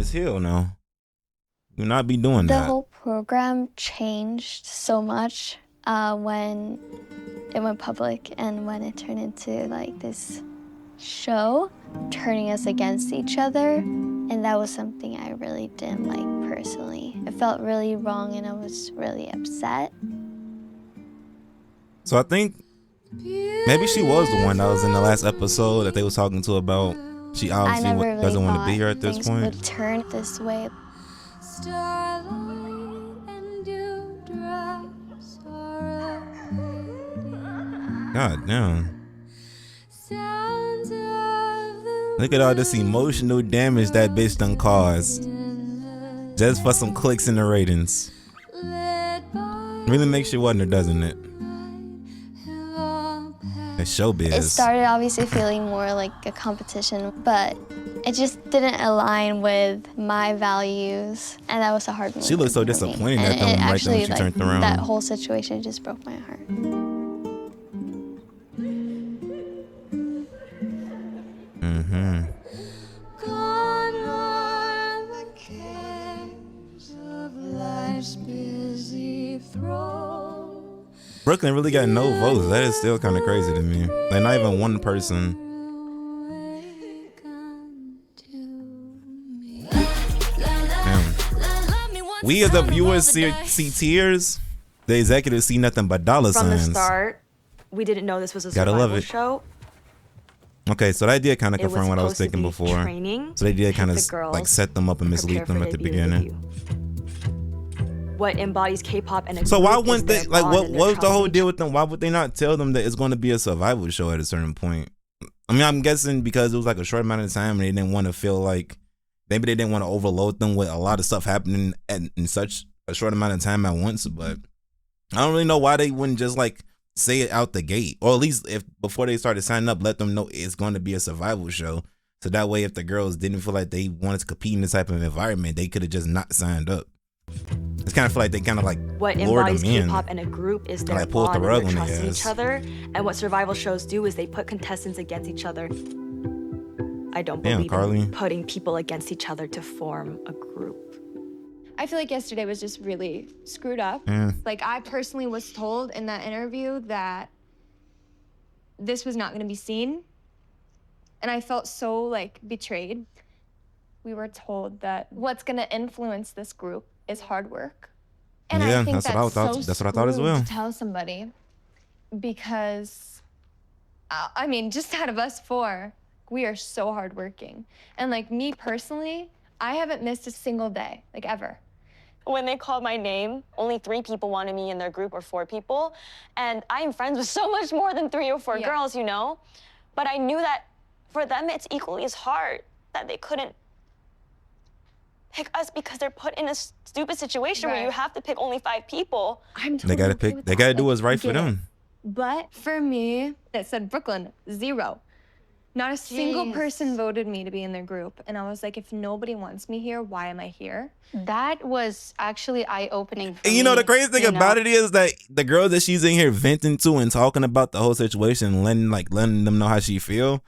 as hell now. Do not be doing The that. whole program changed so much when it went public and when it turned into like this show, turning us against each other. And that was something I really didn't like personally. It felt really wrong and I was really upset. So I think maybe she was the one that was in the last episode that they was talking to about. She obviously I never really doesn't want to be here at this things point. would turn this way. God damn. Look at all this emotional damage that bitch done caused. Just for some clicks in the ratings. Really makes you wonder, doesn't it? It's showbiz. It started obviously feeling more like a competition, but it just didn't align with my values, and that was a hard move. She looked so disappointed at them right then when she turned around. That whole situation just broke my heart. Mm-hmm. Brooklyn really got no votes. That is still kind of crazy to me. Like, not even one person. Damn. We as the viewers see tears. The executives see nothing but dollar signs. From the start, we didn't know this was a Gotta love survival it. show. Okay, so that did kind of It was confirm what I was supposed to thinking be before. training So they did to kind of pick the girls, like set them up and mislead prepare for them at their the debut. beginning. What embodies K-pop and a So why group is wouldn't they their like bond what and their was the trust whole in deal with them? Why would they not tell them that it's going to be a survival show at a certain point? I mean, I'm guessing because it was like a short amount of time and they didn't want to feel like maybe they didn't want to overload them with a lot of stuff happening in such a short amount of time at once. But I don't really know why they wouldn't just like say it out the gate, or at least if before they started signing up, let them know it's going to be a survival show. So that way, if the girls didn't feel like they wanted to compete in this type of environment, they could have just not signed up. It's kind of feel like they kind of like what lured embodies them in. K-pop and a group is their Like, pulled the bond rug and their on their trust in ass. each other. And what survival shows do is they put contestants against each other. I don't Damn, believe Carly. in putting people against each other to form a group. I feel like yesterday was just really screwed up. Yeah. Like, I personally was told in that interview that this was not gonna be seen. And I felt so, like, betrayed. We were told that what's gonna influence this group is hard work. And Yeah, I think that's what I thought. so That's what I thought as screwed well. to tell somebody, because, I mean, just out of us four, we are so hardworking. And like me personally, I haven't missed a single day, like ever. When they called my name, only 3 people wanted me in their group, or 4 people. And I am friends with so much more than 3 or 4 Yeah. girls, you know? But I knew that for them, it's equally as hard, that they couldn't pick us because they're put in a stupid situation where you Right. have to pick only 5 people. I'm They totally gotta okay pick. with They that. gotta do Like, what's right for get it. them. But for me, it said Brooklyn, 0. Not a single Jeez. person voted me to be in their group. And I was like, if nobody wants me here, why am I here? That was actually eye-opening for And you know, the me, crazy thing you about know? it is that the girl that she's in here venting to and talking about the whole situation, letting them know how she feel,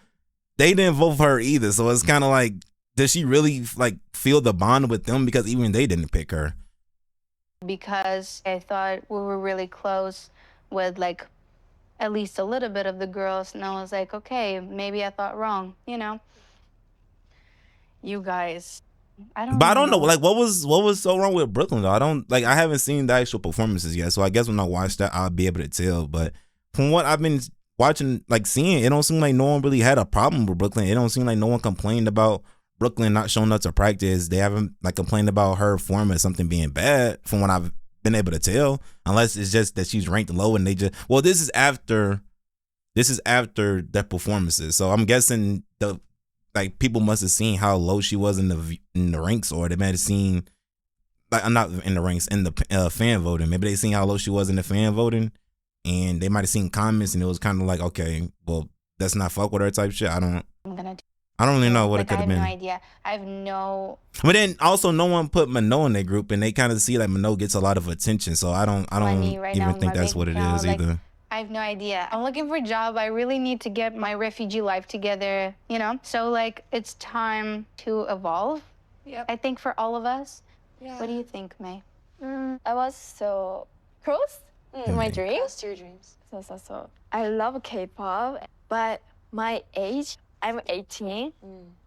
they didn't vote for her either. So it's kind of like, does she really like feel the bond with them because even they didn't pick her? Because I thought we were really close with like at least a little bit of the girls, and I was like, okay, maybe I thought wrong, you know? You guys, But I don't know, like what was so wrong with Brooklyn though? I haven't seen the actual performances yet, so I guess when I watch that, I'll be able to tell. But from what I've been watching, like seeing, it don't seem like no one really had a problem with Brooklyn. It don't seem like no one complained about Brooklyn not showing up to practice. They haven't like complained about her form as something being bad from what I've been able to tell, unless it's just that she's ranked low and they just, well, this is after their performances. So I'm guessing like people must have seen how low she was in the ranks, or they might have seen, like, I'm not in the ranks, in the fan voting. Maybe they seen how low she was in the fan voting, and they might have seen comments, and it was kind of like, okay, well, let's not fuck with her type shit. I don't really know what it could have been. I have no idea. I have no. But then also, no one put Minot in their group, and they kind of see like Minot gets a lot of attention. So I don't Money right now even in think my that's bank what it account, is like, either. I have no idea. I'm looking for a job. I really need to get my refugee life together, you know? So, like, it's time to evolve. Yep. I think for all of us. Yeah. What do you think, May? I was so close to my dreams. Close to your dreams. So. I love K-pop, but my age, I'm 18.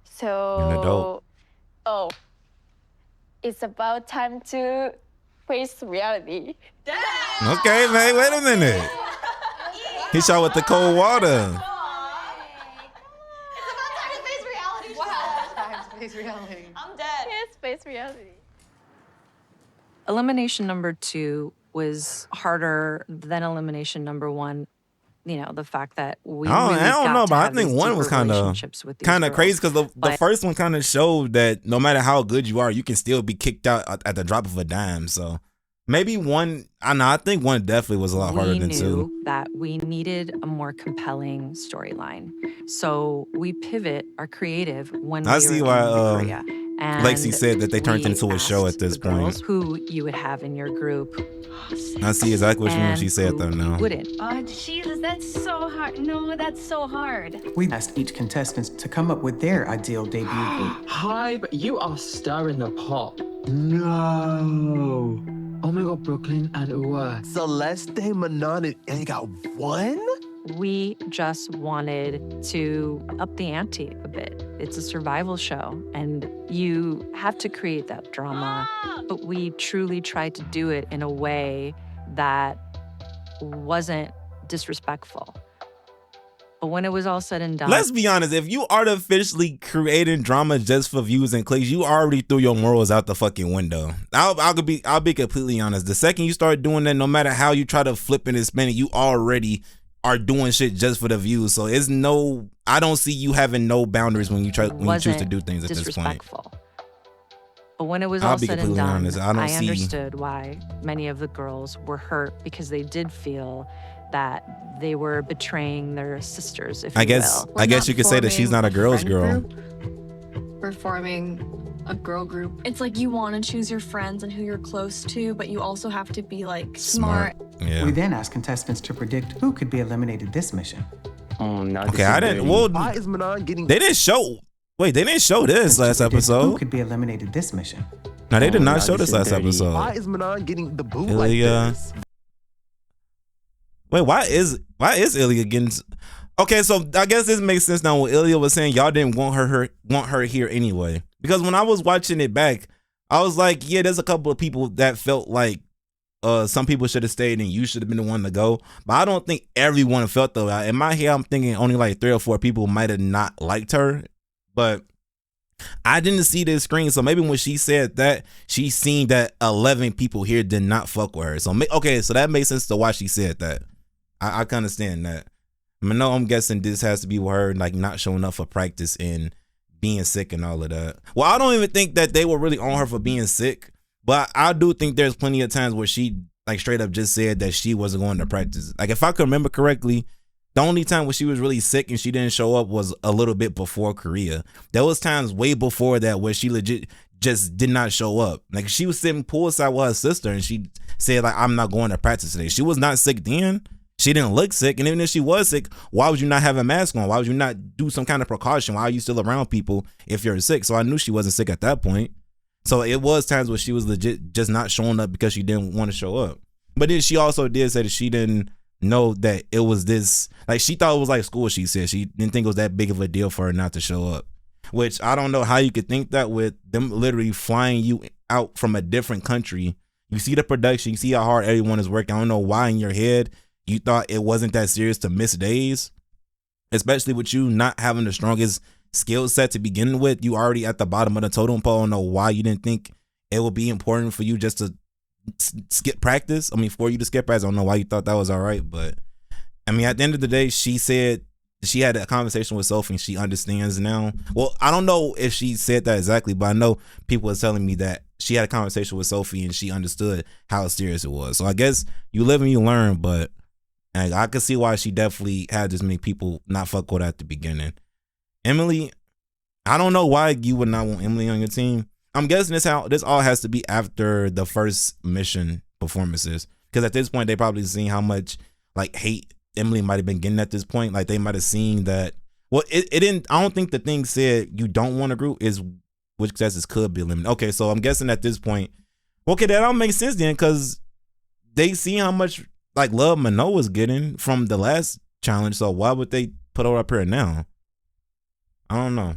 So. You're an adult. Oh. It's about time to face reality. Okay, man, wait a minute. He shot with the cold water. I'm dead. Yes, face reality. Elimination number 2 was harder than elimination number 1. You know, the fact that we I really don't got know, to but I have think these one was deeper relationships with these girls. crazy because the But- first one kind of showed that no matter how good you are, you can still be kicked out at the drop of a dime. So maybe one, I think one definitely was a lot harder than We 2. knew that we needed a more compelling storyline. So we pivot our creative when I we see were why, in Korea. And Lexie said that they turned we into a show asked at this the girls point. who you would have in your group. I see exactly what she means when and she said who that you now. wouldn't. Oh, Jesus, that's so hard. No, that's so hard. We asked each contestant to come up with their ideal debut group. Hybe, you are stirring the pot. No. Oh my god, Brooklyn and Ua. Celeste, Manon, and you got one? We just wanted to up the ante a bit. It's a survival show, and you have to create that drama. But we truly tried to do it in a way that wasn't disrespectful. But when it was all said and done, Let's be honest, if you artificially creating drama just for views and clicks, you already threw your morals out the fucking window. I'll be completely honest. The second you start doing that, no matter how you try to flip it and spin it, you already are doing shit just for the views. So I don't see you having no boundaries when you choose to do things at this point. disrespectful. But when it was I'll all be said and completely done, honest, I don't see- understood why many of the girls were hurt because they did feel that they were betraying their sisters, if I you guess will. I guess you could say that she's not a girl's girl. We're forming a girl group. It's like you want to choose your friends and who you're close to, but you also have to be like smart. Yeah. We then asked contestants to predict who could be eliminated this mission. Oh, no. Okay, I didn't. Well, Why is Manon getting? they didn't show. Wait, they didn't show this last Who episode. could be eliminated this mission? No, they did Oh, not no, show this this is last dirty. episode. Why is Manon getting the boot Ilya. like this? Wait, why is Ilya getting? Okay, so I guess this makes sense now. What Ilya was saying, y'all didn't want her here anyway. Because when I was watching it back, I was like, yeah, there's a couple of people that felt like some people should have stayed and you should have been the one to go. But I don't think everyone felt though. In my head, I'm thinking only like 3 or 4 people might have not liked her. But I didn't see this screen, so maybe when she said that, she seen that 11 people here did not fuck with her. So okay, so that makes sense to why she said that. I can understand that. I mean, no, I'm guessing this has to be with her like not showing up for practice and being sick and all of that. Well, I don't even think that they were really on her for being sick, but I do think there's plenty of times where she like straight up just said that she wasn't going to practice. Like if I can remember correctly, the only time when she was really sick and she didn't show up was a little bit before Korea. There was times way before that where she legit just did not show up. Like she was sitting poolside with her sister and she said like, I'm not going to practice today. She was not sick then. She didn't look sick. And even if she was sick, why would you not have a mask on? Why would you not do some kind of precaution? Why are you still around people if you're sick? So I knew she wasn't sick at that point. So it was times where she was legit just not showing up because she didn't want to show up. But then she also did say that she didn't know that it was this, like she thought it was like school, she said. She didn't think it was that big of a deal for her not to show up. Which I don't know how you could think that with them literally flying you out from a different country. You see the production, you see how hard everyone is working. I don't know why in your head you thought it wasn't that serious to miss days, especially with you not having the strongest skill set to begin with. You already at the bottom of the totem pole. I don't know why you didn't think it would be important for you just to skip practice. I mean, for you to skip practice, I don't know why you thought that was all right. But I mean, at the end of the day, she said she had a conversation with Sophie and she understands now. Well, I don't know if she said that exactly, but I know people are telling me that she had a conversation with Sophie and she understood how serious it was. So I guess you live and you learn, but I can see why she definitely had this many people not fuck with her at the beginning. Emily, I don't know why you would not want Emily on your team. I'm guessing this all has to be after the first mission performances, because at this point they probably seen how much like hate Emily might have been getting at this point. Like they might have seen that. Well, it didn't. I don't think the thing said you don't want a group is which contestants could be eliminated. Okay, so I'm guessing at this point, okay, that don't make sense then, because they see how much like love Minogue was getting from the last challenge. So why would they put her up here now? I don't know.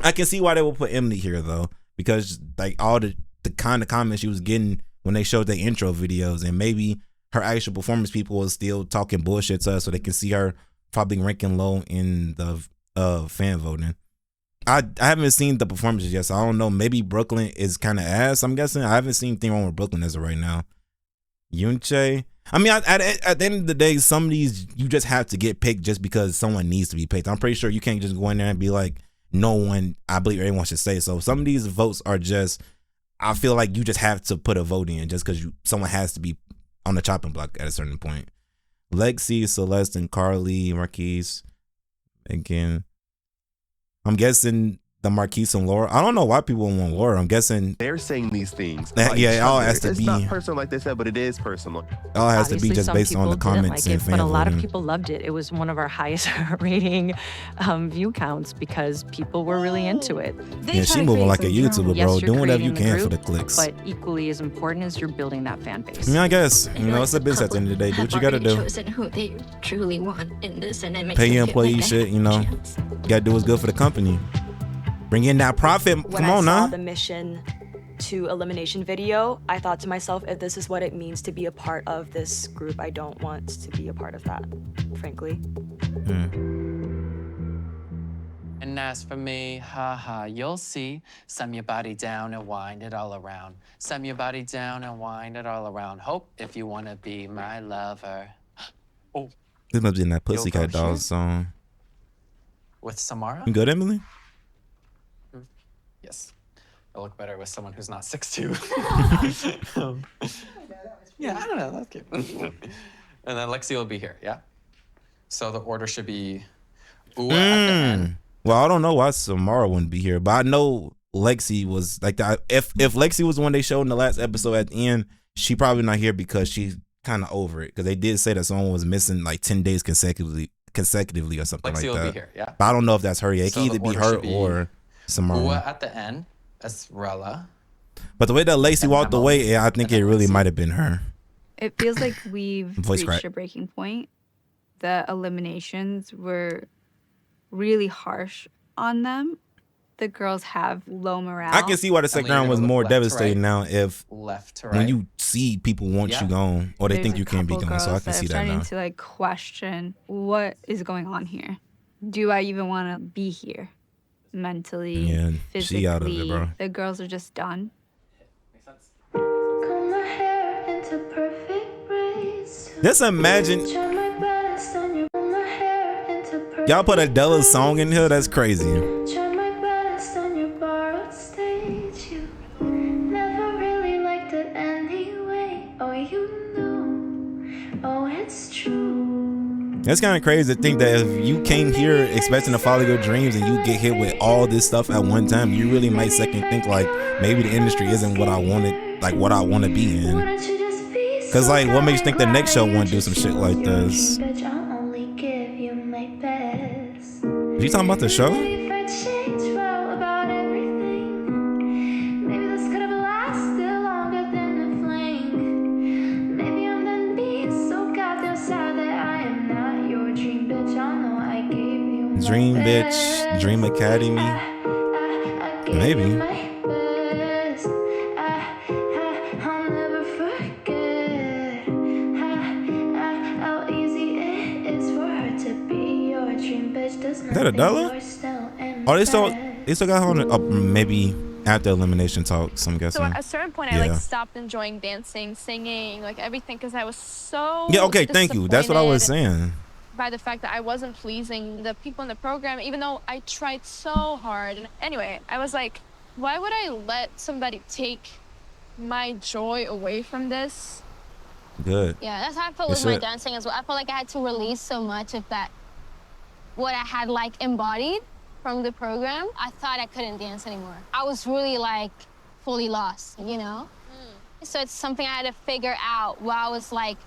I can see why they would put Emily here though, because like all the kind of comments she was getting when they showed their intro videos, and maybe her actual performance people was still talking bullshit to us, so they can see her probably ranking low in the fan voting. I haven't seen the performances yet, so I don't know. Maybe Brooklyn is kind of ass, I'm guessing. I haven't seen anything wrong with Brooklyn as of right now. Yunche. I mean, at the end of the day, some of these you just have to get picked just because someone needs to be picked. I'm pretty sure you can't just go in there and be like, no one, I believe everyone should say so. Some of these votes are just, I feel like you just have to put a vote in just because someone has to be on the chopping block at a certain point. Lexie, Celeste, and Carly, Marquise. Again, I'm guessing the Marquise and Laura. I don't know why people want Laura. I'm guessing they're saying these things. Yeah, it all has to it's be. It's not personal like they said, but it is personal. It all has Obviously, to be just some based on the people didn't comments like and it, fan but a lot of voting. people loved it. It was one of our highest rating view counts because people were really into it. Yeah, she moving like a YouTuber, Yes, bro. you're Doing whatever you creating can the for the group, clicks. But equally as important is you're building that fan base. I mean, I guess, you know, it's a business at the end of the day. Do what you gotta do. Chosen who they truly want in this, and it makes Pay them your feel like employees they shit, you know. You gotta do what's good for the company. Bring in that profit. When Come on I saw now. the mission to elimination video, I thought to myself, if this is what it means to be a part of this group, I don't want to be a part of that, frankly. And as for me, haha, you'll see. Slam your body down and wind it all around. Slam your body down and wind it all around. Hope if you wanna be my lover. Oh, This must be in that You'll Pussycat go here? Dolls song. with Samara? You good, Emily? Yes. I look better with someone who's not 6'2". Yeah, I don't know. That's cute. And then Lexie will be here, yeah? So the order should be Ua at the end. Well, I don't know why Samara wouldn't be here, but I know Lexie was like that. If Lexie was the one they showed in the last episode at the end, she probably not here because she's kind of over it. Because they did say that someone was missing like 10 days consecutively or something Lexie like will that. be here, yeah? But I don't know if that's her yet. It So can the either be order her should be or Samara. Ua at the end, Esrella. But the way that Lacey walked away, yeah, I think it really might have been her. It feels like we've Voice reached crack. a breaking point. The eliminations were really harsh on them. The girls have low morale. I can see why the second round was more devastating now if left to when right. you see people want you gone or they There's think a you can't be couple gone. So I girls can see are that starting now. to like question what is going on here. Do I even want to be here? Mentally, Yeah, physically, she out of it, bro. the girls are just done. Just imagine y'all put Adele's song in here. That's crazy. That's kind of crazy to think that if you came here expecting to follow your dreams and you get hit with all this stuff at one time, you really might second think like maybe the industry isn't what I wanted, like what I want to be in. Cause like, what makes you think the next show won't do some shit like this? You talking about the show? Dream Bitch, Dream Academy. Maybe. Is that Adele? Oh, they still got her on the, maybe after elimination talks, I'm guessing. So at a certain point, I like stopped enjoying dancing, singing, like everything, because I was so Yeah, okay, thank you. That's what I was saying. By the fact that I wasn't pleasing the people in the program, even though I tried so hard. And anyway, I was like, why would I let somebody take my joy away from this? Good. Yeah, that's how I felt with my dancing as well. I felt like I had to release so much of that, what I had like embodied from the program. I thought I couldn't dance anymore. I was really like fully lost, you know? So it's something I had to figure out while I was like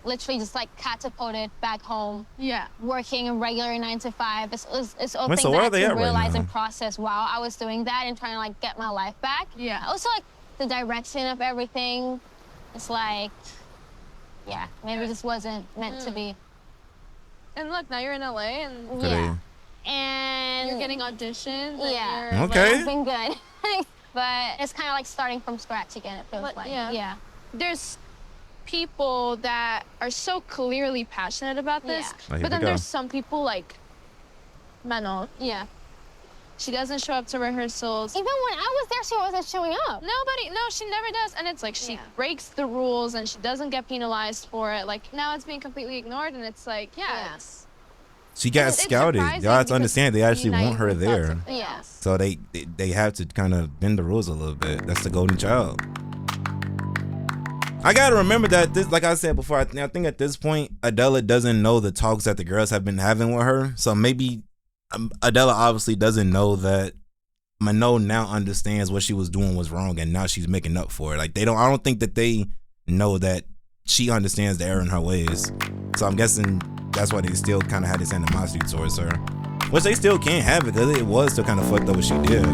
literally just like catapulted back home. Yeah. Working a regular 9 to 5. It's all Wait, things so that where I are they had at to right realize now? and process while I was doing that and trying to like get my life back. Yeah. Also like the direction of everything. It's like, yeah, maybe this wasn't meant to be. And look, now you're in LA and Yeah. And you're getting auditions. Yeah. And Okay. It's been good. But it's kind of like starting from scratch again, it feels like. Yeah. There's people that are so clearly passionate about this, Oh, here but we then go. there's some people like Manon. Yeah. She doesn't show up to rehearsals. Even when I was there, she wasn't showing up. No, she never does. And it's like she breaks the rules and she doesn't get penalized for it. Like now it's being completely ignored and it's like, it's She got It's scouted. surprising Y'all have to because understand they actually we want her naively thought there. something Yeah. So they have to kind of bend the rules a little bit. That's the golden child. I gotta remember that this, like I said before, I think at this point Adela doesn't know the talks that the girls have been having with her. So maybe Adela obviously doesn't know that Manon now understands what she was doing was wrong, and now she's making up for it. Like I don't think that they know that she understands the error in her ways. So I'm guessing that's why they still kind of had this animosity towards her, which they still can't have it because it was still kind of fucked up what she did.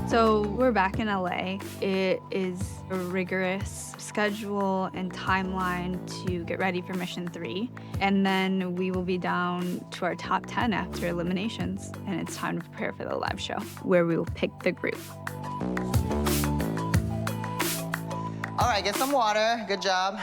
So we're back in LA. It is a rigorous schedule and timeline to get ready for mission 3. And then we will be down to our top 10 after eliminations. And it's time to prepare for the live show where we will pick the group. All right, get some water. Good job.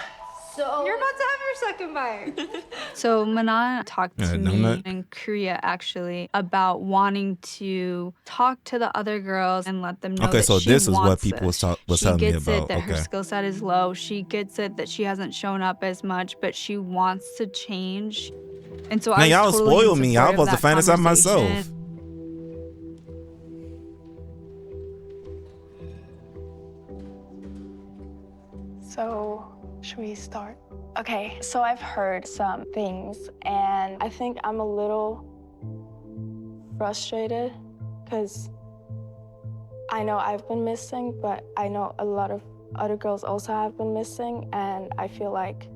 So you're about to have your second bite. So Manon talked to me donut. in Korea actually about wanting to talk to the other girls and let them know Okay, that so she this is what wants people this. was She telling me gets about. it that her Okay. skill set is low. She gets it that she hasn't shown up as much, but she wants to change. And so Man, I was y'all totally in spoiled me. I support was of supposed to that fantasize myself. conversation. So, should we start? Okay, so I've heard some things, and I think I'm a little frustrated because I know I've been missing, but I know a lot of other girls also have been missing, and I feel like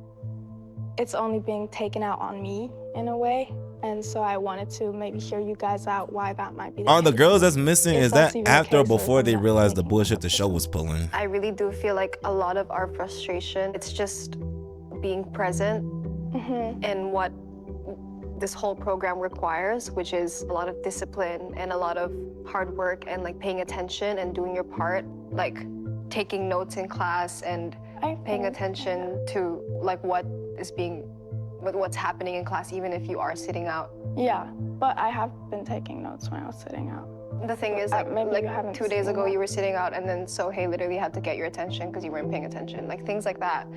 it's only being taken out on me in a way. And so I wanted to maybe hear you guys out why that might be the Are the case. girls that's missing, If is that's that even the after or case, or before if they I'm not realized the bullshit the show was pulling? I really do feel like a lot of our frustration, it's just being present in what this whole program requires, which is a lot of discipline and a lot of hard work and like paying attention and doing your part, like taking notes in class and paying attention to like what's happening in class, even if you are sitting out. Yeah, but I have been taking notes when I was sitting out. The thing is, maybe you like haven't 2 days seen ago, that. you were sitting out, and then Sohei literally had to get your attention because you weren't paying attention. Like things like that.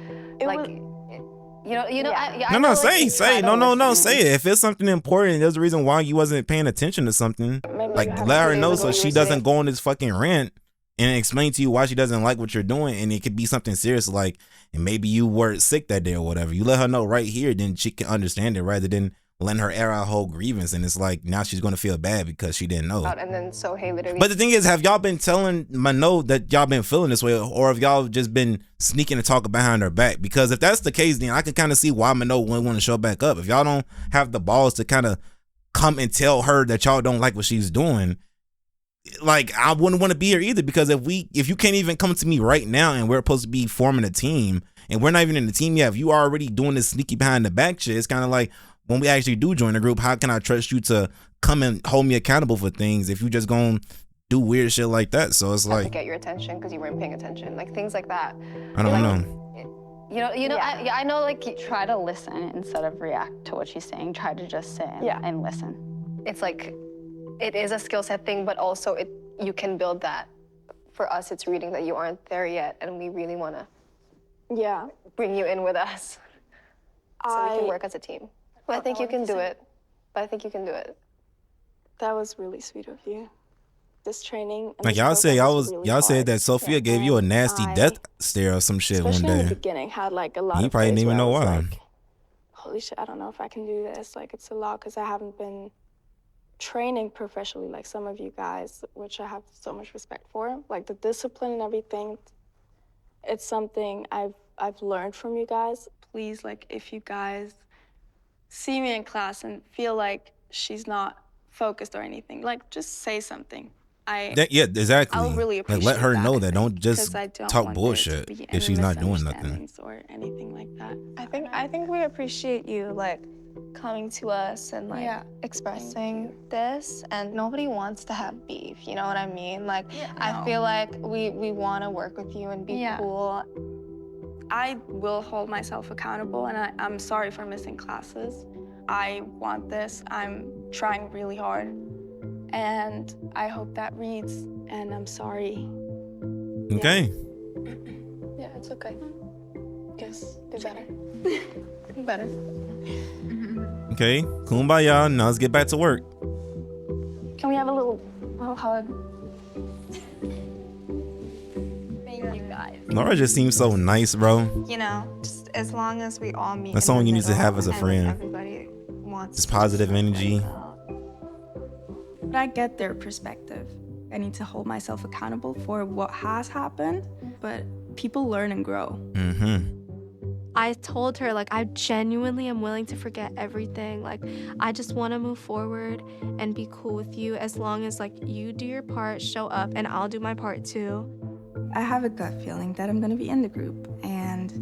No, say. No, say it. If it's something important, there's a reason why you wasn't paying attention to something. Like, let her know so she doesn't go on this fucking rant and explain to you why she doesn't like what you're doing. And it could be something serious, like, and maybe you were sick that day or whatever. You let her know right here, then she can understand it rather than letting her air out whole grievance. And it's like, now she's going to feel bad because she didn't know. And then Sohei literally. But the thing is, have y'all been telling Manon that y'all been feeling this way, or have y'all just been sneaking and talking behind her back? Because if that's the case, then I can kind of see why Manon wouldn't want to show back up. If y'all don't have the balls to kind of come and tell her that y'all don't like what she's doing, like, I wouldn't want to be here either. Because if you can't even come to me right now and we're supposed to be forming a team and we're not even in the team yet, if you are already doing this sneaky behind the back shit, it's kind of like, when we actually do join the group, how can I trust you to come and hold me accountable for things if you just gonna do weird shit like that? So it's Had to like, get your attention because you weren't paying attention. Like things like that. I don't know. I know, like, you try to listen instead of react to what she's saying. Try to just sit and listen. It's like, it is a skill set thing, but also you can build that. For us, it's reading that you aren't there yet, and we really want to bring you in with us so we can work as a team. But I think you can do it. That was really sweet of you. This training. and Like this y'all program said, was really y'all said hard. that Sophia gave you a nasty death stare or some shit one Especially in the day. beginning, had like a lot You of probably days didn't even where I know was why. like, holy shit, I don't know if I can do this. Like, it's a lot because I haven't been training professionally like some of you guys, which I have so much respect for. Like, the discipline and everything, it's something I've I've learned from you guys. Please, like, if you guys see me in class and feel like she's not focused or anything, like, just say something. Yeah, exactly. I'll really Like, appreciate let her that, know I that. think, Don't just 'cause I don't talk want there bullshit to be if any she's not doing nothing. misunderstandings or anything like that. I think we appreciate you like coming to us and like expressing this, and nobody wants to have beef, you know what I mean? Like I feel like we want to work with you and be cool. I will hold myself accountable, and I'm sorry for missing classes. I want this. I'm trying really hard, and I hope that reads, and I'm sorry. Okay. Yeah, it's okay. Just do better. Do better. Okay. Kumbaya. Now let's get back to work. Can we have a little hug? Thank you, guys. Laura just seems so nice, bro. You know, just as long as we all meet. That's in the someone you need to middle have as a and friend. Everybody wants Just positive energy. But I get their perspective. I need to hold myself accountable for what has happened, but people learn and grow. Mm-hmm. I told her, like, I genuinely am willing to forget everything. Like, I just want to move forward and be cool with you as long as, like, you do your part, show up, and I'll do my part too. I have a gut feeling that I'm gonna be in the group, and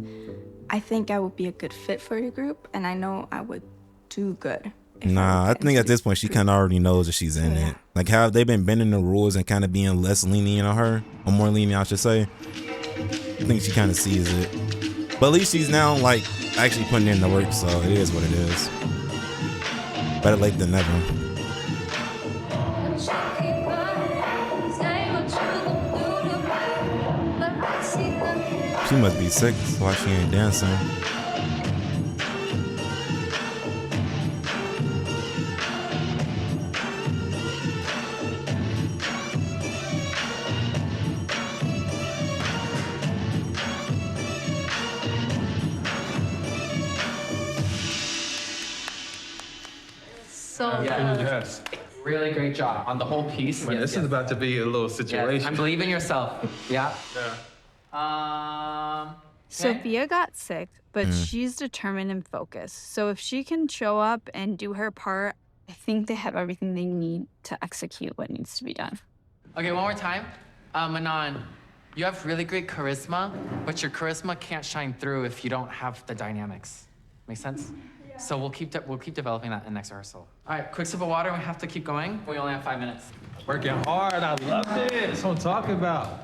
I think I would be a good fit for the group, and I know I would do good. Nah, I think at this point she kind of already knows that she's in it. Like, how they been bending the rules and kind of being less lenient on her, or more lenient, I should say. I think she kind of sees it. But at least she's now, like, actually putting in the work, so it is what it is. Better late than never. She must be sick, that's why she ain't dancing. So Yes. Really great job on the whole piece. Man, this is about to be a little situation. And believe in yourself. Yeah. Sophia got sick, but she's determined and focused. So if she can show up and do her part, I think they have everything they need to execute what needs to be done. Okay, one more time. Manon, you have really great charisma, but your charisma can't shine through if you don't have the dynamics. Make sense? Yeah. So we'll keep developing that in next rehearsal. All right, quick sip of water. We have to keep going. We only have 5 minutes. Working hard. I love it. That's what I'm talking about.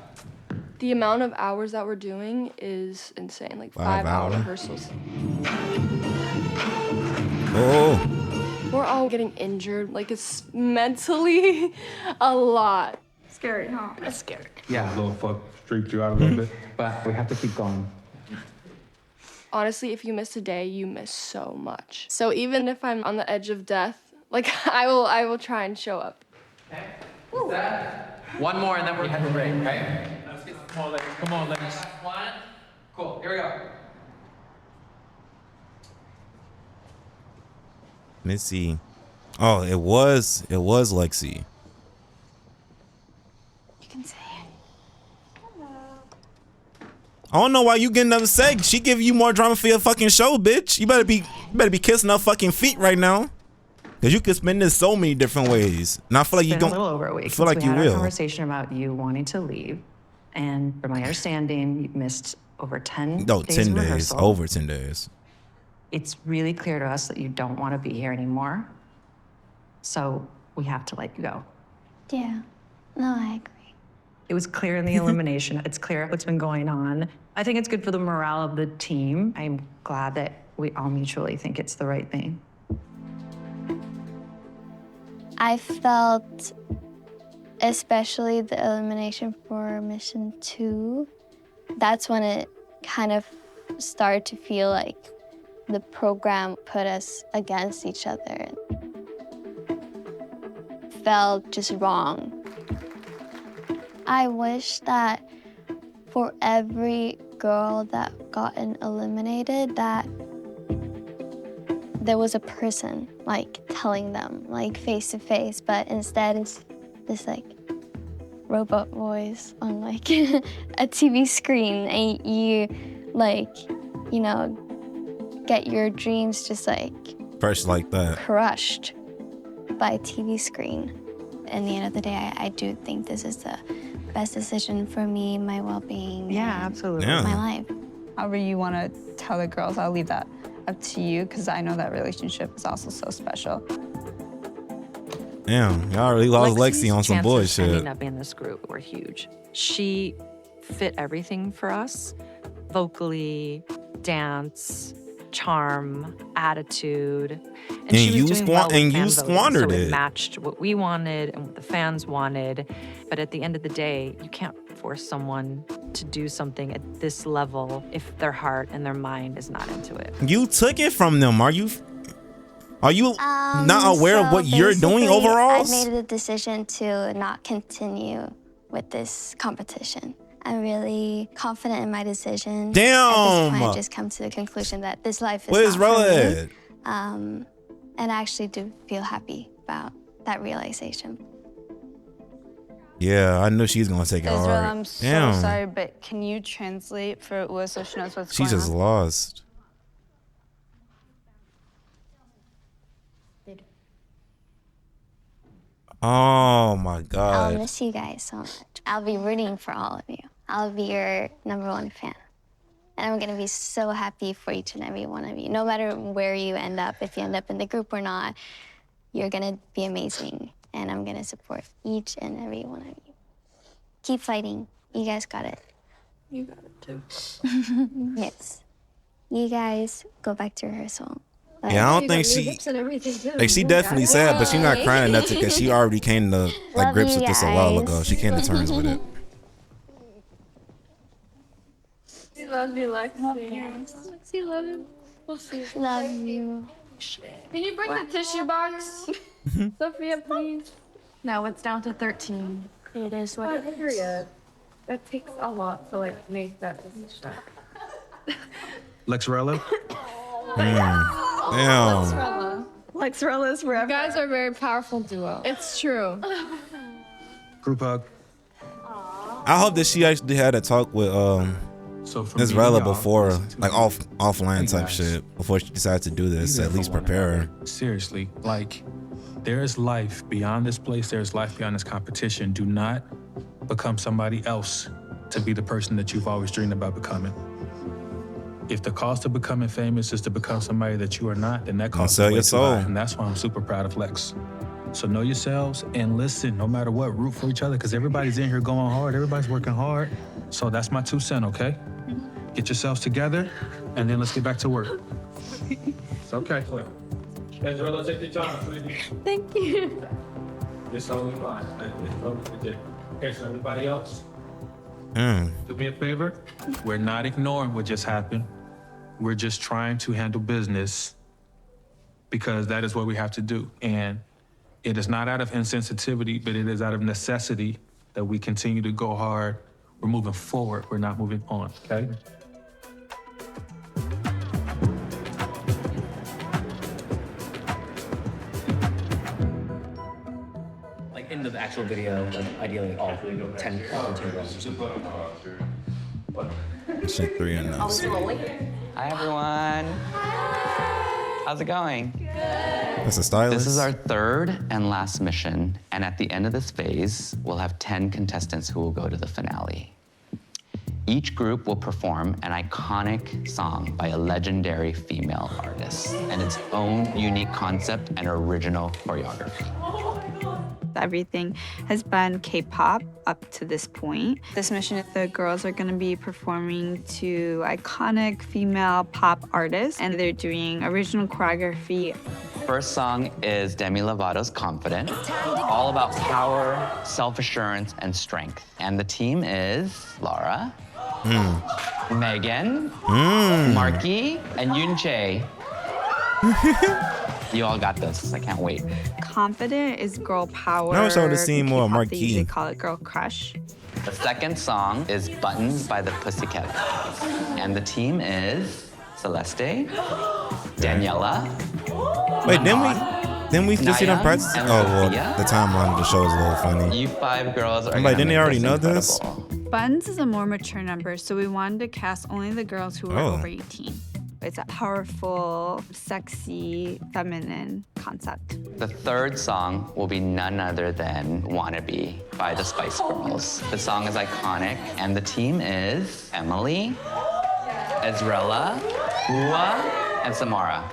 The amount of hours that we're doing is insane. Like 5 5-hour hours? rehearsals. Oh. We're all getting injured. Like, it's mentally a lot. Scary, huh? It's scary. Yeah. A little fuck freaked you out a little bit. But we have to keep going. Honestly, if you miss a day, you miss so much. So even if I'm on the edge of death, like, I will try and show up. Okay. One more and then we're going to break, okay? Come on, ladies. Come on, ladies. One. Cool. Here we go. Let's see. Oh, it was Lexie. You can say I don't know why you getting upset. She give you more drama for your fucking show, bitch. You better be kissing her fucking feet right now. Cause you could spin this so many different ways. And I feel like you It's been don't a little over a week feel like since you we had our will. conversation about you wanting to leave. And from my understanding, you missed over 10 No, days 10 of days. rehearsal. Over 10 days. It's really clear to us that you don't want to be here anymore. So we have to let you go. Yeah. No, I agree. It was clear in the elimination. It's clear what's been going on. I think it's good for the morale of the team. I'm glad that we all mutually think it's the right thing. I felt, especially the elimination for mission 2, that's when it kind of started to feel like the program put us against each other. Felt just wrong. I wish that for every girl that gotten eliminated, that there was a person like telling them like face to face, but instead it's this like robot voice on like a TV screen, and you like, you know, get your dreams just like Fresh like that. crushed by a TV screen. In the end of the day, I do think this is the best decision for me, my well-being. Yeah, absolutely. Yeah. My life. However you want to tell the girls, I'll leave that up to you because I know that relationship is also so special. Damn, y'all really lost Lexie on some chances bullshit. ending up in this group were huge. She fit everything for us: vocally, dance, charm, attitude, and she you was doing well with fan voting, squandered so it. It matched what we wanted and what the fans wanted. But at the end of the day, you can't force someone to do something at this level if their heart and their mind is not into it. You took it from them. Are you not aware of what you're doing basically, overall? I've made the decision to not continue with this competition. I'm really confident in my decision. Damn. At this point, I just come to the conclusion that this life is Where's not for Rella me. And I actually do feel happy about that realization. Yeah, I knew she was gonna take it Israel, hard. I'm so Damn. sorry, but can you translate for Ua so she knows what's She going just on? lost. Oh my I'll God. miss you guys so much. I'll be rooting for all of you. I'll be your #1 fan. And I'm gonna be so happy for each and every one of you. No matter where you end up, if you end up in the group or not, you're gonna be amazing. And I'm gonna support each and every one of you. Keep fighting. You guys got it. You got it too. Yes. You guys go back to rehearsal. Yeah, I don't think she. Like she definitely sad, but she's not crying nothing because she already came to like Love grips you with this a while ago. guys. She came to terms with it. We love you, Lexie. Lexie, love you. We'll see. Love you. Can you bring the tissue box? Sophia, please. No, it's down to 13. It is what it is. Period. That takes a lot to like make that decision. Lexrella? Damn. Lexrella's forever. You guys are a very powerful duo. It's true. Group hug. I hope that she actually had a talk with So for Miss me, Rella y'all, before, listen to like me. offline Hey, type guys. shit, before she decided to do this. Be At there least for one prepare her. another. Seriously, like, there is life beyond this place. There is life beyond this competition. Do not become somebody else to be the person that you've always dreamed about becoming. If the cost of becoming famous is to become somebody that you are not, then that cost sell is way your too soul. high, and that's why I'm super proud of Lex. So know yourselves and listen, no matter what, root for each other, because everybody's in here going hard, everybody's working hard. So that's my 2 cents, okay? Get yourselves together, and then let's get back to work. It's okay. Let's take your time, please. Thank you. It's only fine. Okay, so everybody else, Mm. do me a favor. We're not ignoring what just happened. We're just trying to handle business because that is what we have to do. And it is not out of insensitivity, but it is out of necessity that we continue to go hard. We're moving forward. We're not moving on, okay? Like in the actual video, like ideally all 10 girls or something. Shit, 3 and 9. Hi, everyone. How's it going? That's a stylist. This is our 3rd and last mission, and at the end of this phase, we'll have 10 contestants who will go to the finale. Each group will perform an iconic song by a legendary female artist and its own unique concept and original choreography. Everything has been K-pop up to this point. This mission, the girls are going to be performing to iconic female pop artists, and they're doing original choreography. First song is Demi Lovato's Confident, all about power, self-assurance, and strength. And the team is Laura, Megan, Marky, and Yunche. You all got this. I can't wait. Confident is girl power. I wish I would've seen more K-pop, Marquee. They usually call it girl crush. The second song is Buttons by the Pussycat Dolls. And the team is Celeste, Daniela, Wait, didn't we? Then we just see them Naya practice. and Oh well, Sophia. the timeline of the show is a little funny. You 5 girls are I'm like, gonna didn't they make already know incredible. this? Buns is a more mature number, so we wanted to cast only the girls who were Oh. over 18. It's a powerful, sexy, feminine concept. The third song will be none other than Wannabe by the Spice Girls. The song is iconic, and the team is Emily, Ezrella, Ua, and Samara.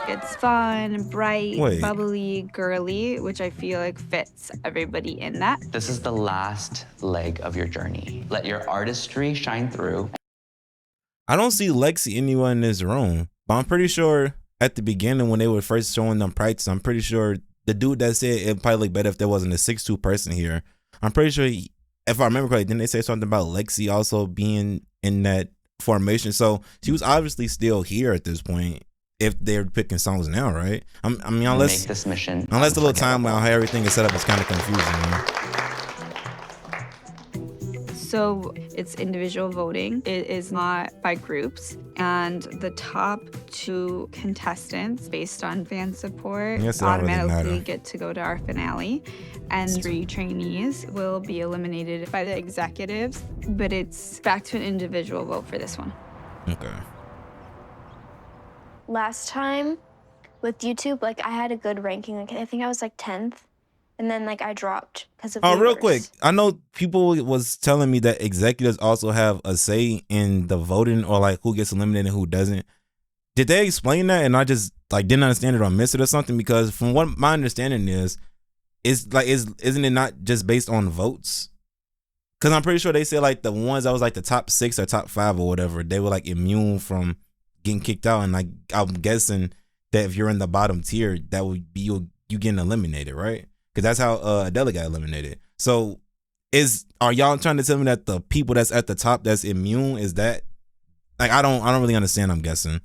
It's fun, bright, Wait. bubbly, girly, which I feel like fits everybody in that. This is the last leg of your journey. Let your artistry shine through. I don't see Lexie anywhere in this room, but I'm pretty sure at the beginning when they were first showing them practice, I'm pretty sure the dude that said it'd probably look better if there wasn't a 6'2" person here. I'm pretty sure, if I remember correctly, didn't they say something about Lexie also being in that formation? So she was obviously still here at this point if they're picking songs now, right? I mean, unless Make this mission the little timeline, how everything is set up is kind of confusing. Man. So it's individual voting. It is not by groups. And the top 2 contestants, based on fan support, Yes, it don't really automatically matter. get to go to our finale. And 3 trainees will be eliminated by the executives. But it's back to an individual vote for this one. Okay. Last time with YouTube, like I had a good ranking. Like I think I was like 10th, and then like I dropped because of. Oh, real viewers. quick, I know people was telling me that executives also have a say in the voting or like who gets eliminated and who doesn't. Did they explain that and I just like didn't understand it or miss it or something? Because from what my understanding is, it's like isn't it not just based on votes? Because I'm pretty sure they said like the ones that was like the top 6 or top 5 or whatever, they were like immune from getting kicked out, and like I'm guessing that if you're in the bottom tier, that would be you getting eliminated, right? Because that's how Adela got eliminated. So are y'all trying to tell me that the people that's at the top that's immune is that like I don't really understand. I'm guessing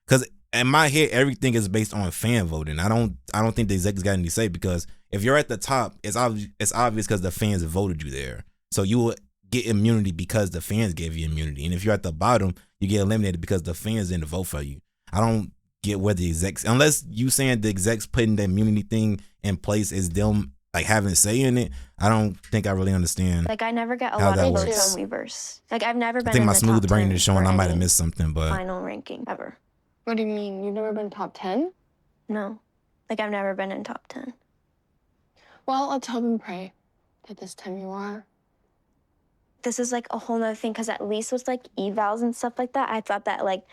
because in my head everything is based on fan voting. I don't think the execs got any say, because if you're at the top, it's obvious because the fans voted you there. So you will get immunity because the fans gave you immunity, and if you're at the bottom, you get eliminated because the fans didn't vote for you. I don't get where the execs, unless you saying the execs putting the immunity thing in place is them like having a say in it. I don't think I really understand. Like I never get a how lot that of works. votes from Weavers. Like I've never been. I think in my the smooth top brain 10 is showing for I might have any missed something, but final ranking ever. What do you mean? You've never been top 10? No, like I've never been in top 10. Well, let's hope and pray that this time you are. This is like a whole nother thing, because at least with like evals and stuff like that, I thought that like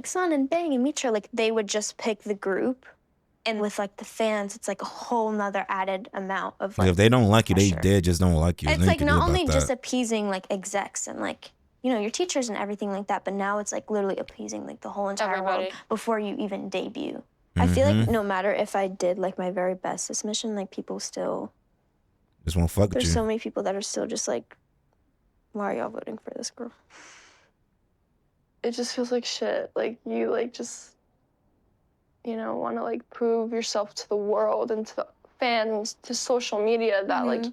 Sun and Bang and Mitra, like they would just pick the group, and with like the fans, it's like a whole nother added amount of like. if they don't like you, pressure. they just don't like you. It's Nothing like you can do not about only just that. appeasing like execs and like your teachers and everything like that, but now it's like literally appeasing like the whole entire world before you even debut. I feel like no matter if I did like my very best this mission, like people still. Just won't fuck with There's you. so many people that are still just like, why are y'all voting for this girl? It just feels like shit. Like you like just, want to like prove yourself to the world and to the fans, to social media that like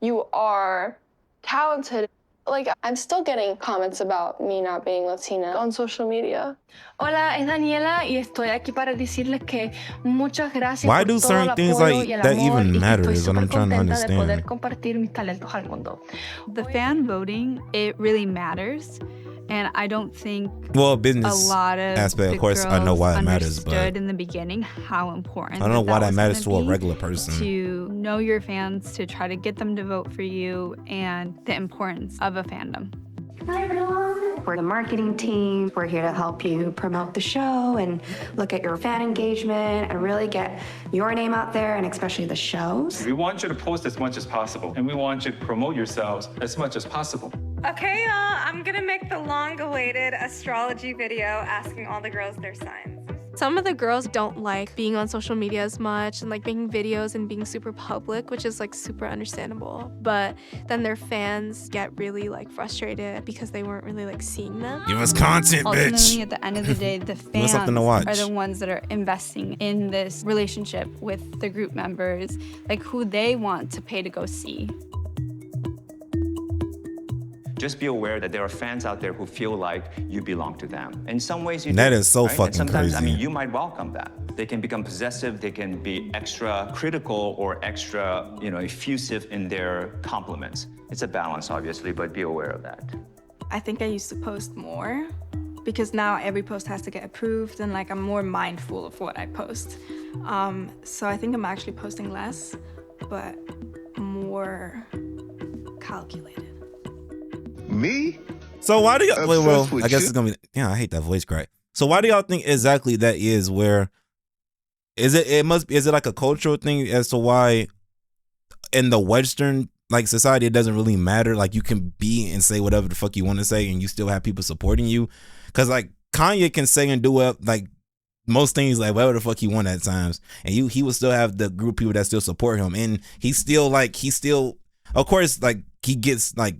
you are talented. Like I'm still getting comments about me not being Latina on social media. Hola, es Daniela y estoy aquí para decirles que muchas gracias Why por do todo certain el things apoyo like y el that amor, even y que matter estoy is what I'm súper trying to contenta de poder understand. compartir mis talentos al mundo. The fan voting, it really matters. And I don't think Well, business a lot of aspect, the of course, I know girls why it matters, understood but in the beginning how important I don't know why that was matters to gonna a be regular person. to know your fans, to try to get them to vote for you, and the importance of a fandom. Hi everyone, we're the marketing team. We're here to help you promote the show and look at your fan engagement and really get your name out there, and especially the shows. We want you to post as much as possible, and we want you to promote yourselves as much as possible. Okay, I'm gonna make the long-awaited astrology video asking all the girls their signs. Some of the girls don't like being on social media as much and like making videos and being super public, which is like super understandable. But then their fans get really like frustrated because they weren't really like seeing them. Give us content, Ultimately, bitch. at the end of the day, the Give us fans something to watch. are the ones that are investing in this relationship with the group members, like who they want to pay to go see. just be aware that there are fans out there who feel like you belong to them. In some ways, you That do, is so right? fucking And sometimes, crazy. I mean, you might welcome that. They can become possessive, they can be extra critical or extra, effusive in their compliments. It's a balance, obviously, but be aware of that. I think I used to post more because now every post has to get approved and like I'm more mindful of what I post. So I think I'm actually posting less, but more calculated. Me? So why do y'all? Well, Obsessed with I guess you? it's gonna be. Yeah, I hate that voice crack. So why do y'all think exactly that is? Where is it? It must be. Is it like a cultural thing as to why in the Western like society it doesn't really matter? Like you can be and say whatever the fuck you want to say, and you still have people supporting you. Because like Kanye can say and do like most things like whatever the fuck he want at times, and he would still have the group of people that still support him, and he's still of course like he gets like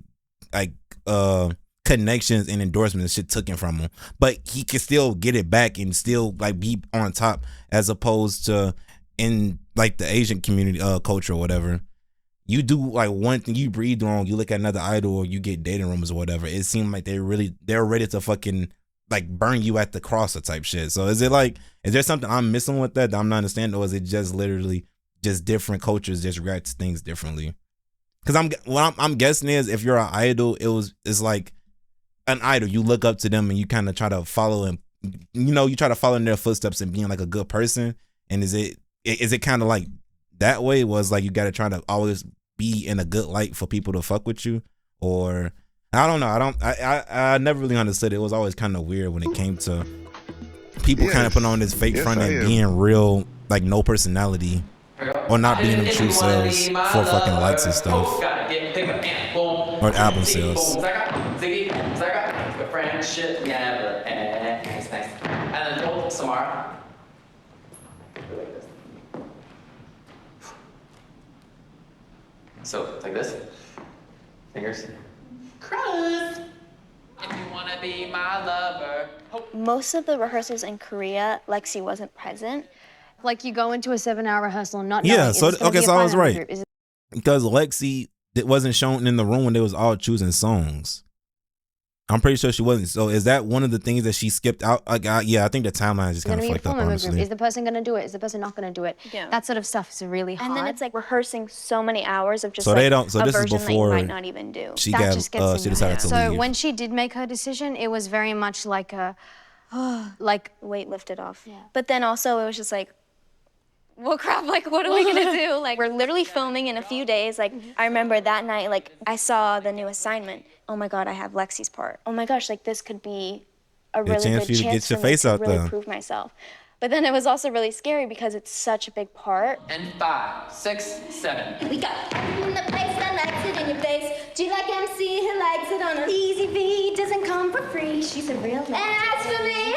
connections and endorsements and shit taken from him, but he can still get it back and still like be on top, as opposed to in like the Asian community culture or whatever. You do like one thing, you breathe wrong, you look at another idol or you get dating rumors or whatever, it seems like they're ready to fucking like burn you at the crosser type shit. So is there something I'm missing with that I'm not understanding, or is it just literally just different cultures just react to things differently? Because what I'm guessing is if you're an idol, it's like an idol. You look up to them and you kind of try to follow them. You try to follow in their footsteps and being like a good person. And is it kind of like that way? Was like you got to try to always be in a good light for people to fuck with you? Or I don't know. I never really understood it. It was always kind of weird when it came to people kind of putting on this fake front and being real, like no personality. Or not being them true selves for fucking likes and stuff. Or album sales. Friendship never ends. Nice. And then hold Samara. So, like this. Fingers. Cross. If you wanna be my lover. Most of the rehearsals in Korea, Lexie wasn't present. Like you go into a 7-hour rehearsal not knowing. Yeah, is so this gonna okay, be a so I was 5-hour right. group? Is it- Because Lexie wasn't shown in the room when they was all choosing songs. I'm pretty sure she wasn't. So is that one of the things that she skipped out? Yeah, I think the timeline is just kind of fucked up, honestly. Is the person gonna do it? Is the person not gonna do it? Yeah. That sort of stuff is really hard. And then it's like rehearsing so many hours of just So like they don't- so a this is version that before you might not even do. she that got- just gets she in your decided head. to So leave. when she did make her decision, it was very much like a, like weight lifted off. Yeah. But then also it was just like, well, crap, like, what are we gonna do? Like, we're literally filming in a few days. Like, I remember that night, like, I saw the new assignment. Oh my God, I have Lexie's part. Oh my gosh, like, this could be a really chance good for you to chance get your for me face to out really there. prove myself. But then it was also really scary because it's such a big part. And 5, 6, 7. We got in the place that likes it in your face. G like MC who likes it on an easy V. Doesn't come for free. She's a real man. And as for me,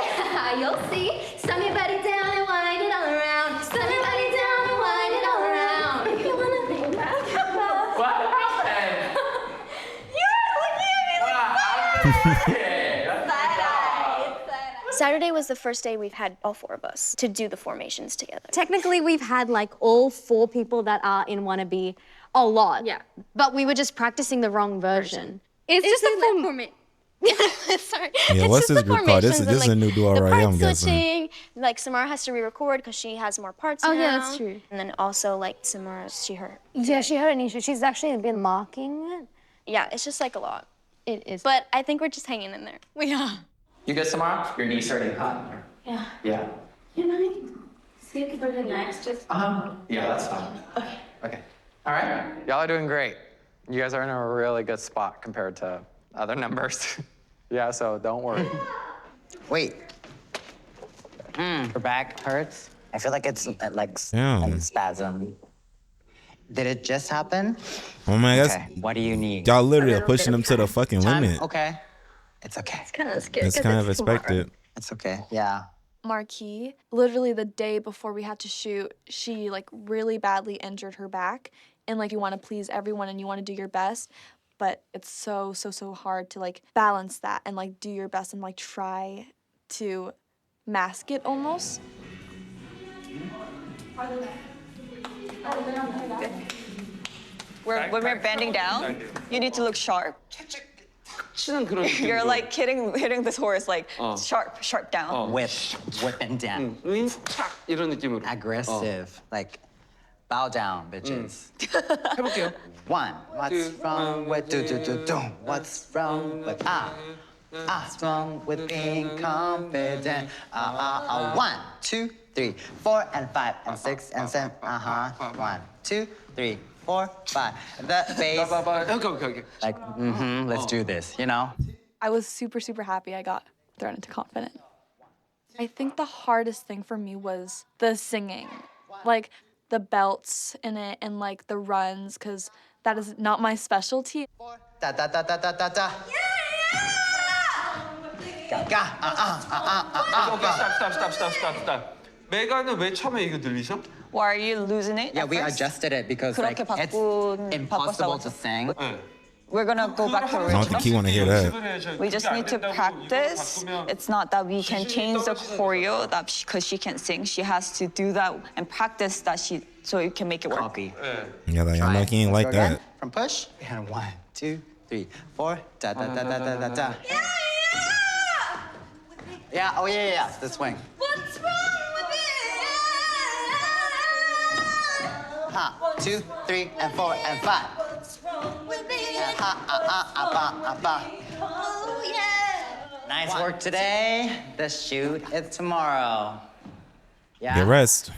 you'll see. Slam your body down and wind it all around. Slam your body down and wind it all around. If you wanna think about What happened? Saturday was the first day we've had all 4 of us to do the formations together. technically we've had like all 4 people that are in Wannabe a lot. Yeah. But we were just practicing the wrong version. It's just a format. Sorry. Yeah, It's what's just this the group called? This formations is and, a new duo the right here, part I'm guessing. switching. Like Samara has to re-record because she has more parts Oh, now. yeah, that's true. And then also like Samara, Yeah, she had an issue. She's actually been marking it. Yeah, it's just like a lot. It is. But I think we're just hanging in there. We are. You good, Samara? Your knee's starting hot. Yeah. Yeah. Can I see if for the next? Just Yeah, that's fine. Okay. All right. Y'all are doing great. You guys are in a really good spot compared to other numbers. Yeah, so don't worry. Wait. Her back hurts. I feel like it's like Damn. a spasm. Did it just happen? Oh man, that's Okay, what do you need? y'all literally are pushing them to the fucking limit. Okay. It's okay. It's kind of scary. It's kind of expected. It's okay. Yeah. Marquis, literally the day before we had to shoot, she like really badly injured her back. And like you want to please everyone and you want to do your best, but it's so hard to like balance that and like do your best and like try to mask it almost. When we're bending down, you need to look sharp. You're like hitting this horse like sharp down. Whipping down. 이런 느낌으로. Aggressive. Like, bow down, bitches. 해볼게요. One. What's wrong with do? What's wrong with What's wrong with being confident? 1, 2, 3, 4, and 5, and 6, and 7. 1, 2, 3, 4, 5. The bass. Okay. Like, let's do this, you know? I was super, super happy I got thrown into confident. I think the hardest thing for me was the singing. Like, the belts in it and, like, the runs, because that is not my specialty. Da da da da da da da. Stop. 메가는 왜 처음에 이거 들리셔? Why are you losing it? Yeah, we adjusted it because like it's impossible to sing. We're gonna go back to I don't think he want to hear that. We just need to practice. It's not that we can change the choreo that because she can't sing. She has to do that and practice that so you can make it work. Copy. Yeah, like I'm like he ain't like that. From push. And 1, 2, 3, 4. Da da da da da da da. Yeah. Oh yeah. The swing. What's wrong with it? 2, 3, and 4, and 5. What's wrong with it? Oh yeah. Nice work today. The shoot is tomorrow. Yeah. Get rest.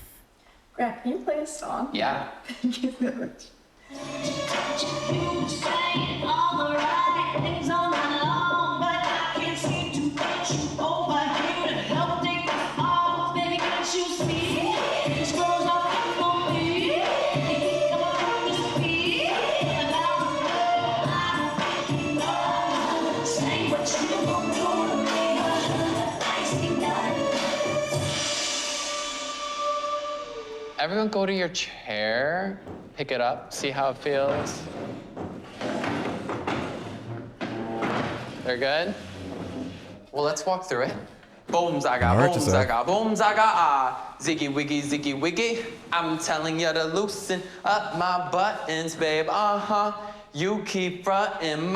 Greg, can you play a song? Yeah. Thank you so much. Saying all the right things all night long, but I can't seem to get you over here to help take this off. Baby, can't you see? This girl's not for me. Come on, just be about the world. I don't think you know. Say what you gon' do to me. I see nothing. Everyone go to your chair, pick it up, see how it feels. They're good? Well, let's walk through it. Boom, zaga, boom, zaga, boom, zaga, ah. Ziggy, wiggy. I'm telling you to loosen up my buttons, babe, You keep frontin'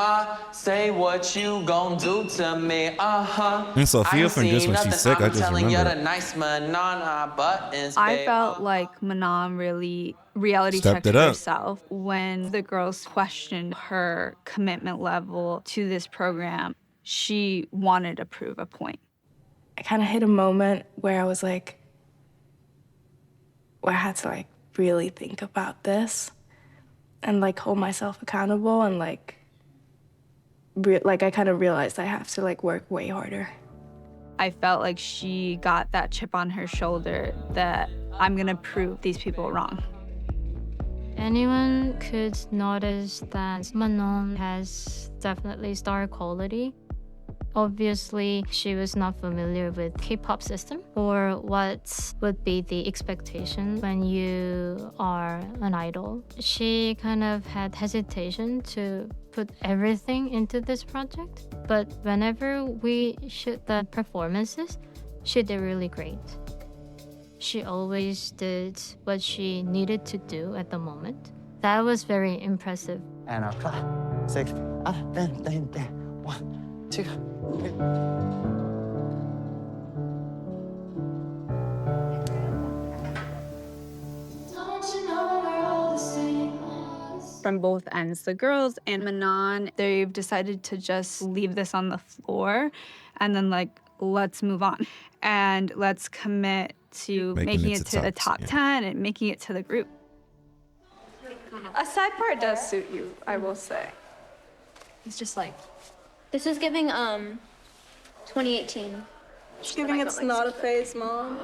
say what you gon' do to me, And Sophia from Just When She's Sick, I just remember. Nice Manon buttons, babe. I felt like Manon really reality Stepped checked it up. herself when the girls questioned her commitment level to this program. She wanted to prove a point. I kind of hit a moment where I was like, where I had to like really think about this and like hold myself accountable and like I kind of realized I have to like work way harder. I felt like she got that chip on her shoulder that I'm gonna prove these people wrong. Anyone could notice that Manon has definitely star quality. Obviously, she was not familiar with K-pop system or what would be the expectation when you are an idol. She kind of had hesitation to put everything into this project, but whenever we shoot the performances, she did really great. She always did what she needed to do at the moment. That was very impressive. And 5, 6, 1, 2, 3. From both ends, the girls and Manon, they've decided to just leave this on the floor and then like, let's move on. And let's commit to making it to the top 10 and making it to the group. A side part does suit you, I will say. It's just like, this is giving 2018. It's giving it's not a phase, Mom.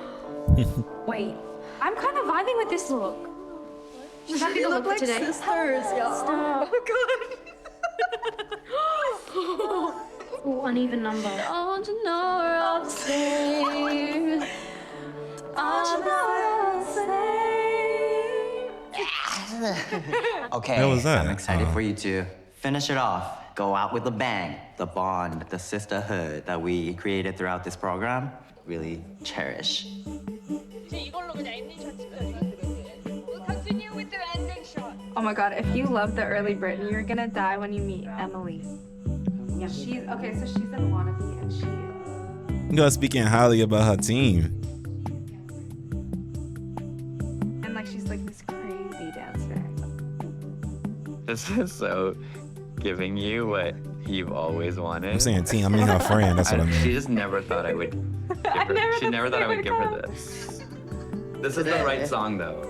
Wait, I'm kind of vibing with this look. Should that be the look for today? Sisters, y'all. Stop. Oh, Ooh, uneven number. I want to know where I'll stay. Okay, What was that? I'm excited for you to finish it off. Go out with a bang. The bond, the sisterhood that we created throughout this program, really cherish. Oh my God, if you love the early Britney, you're gonna die when you meet Emily. Yeah, she's okay. So she's in Wannabe, and she. You know, speaking highly about her team. And like she's like this crazy dancer. This is so giving you what you've always wanted. I'm saying team, I mean her friend. That's what I mean. She just never thought I would give her. She never thought I would give her this. This is the right song, though.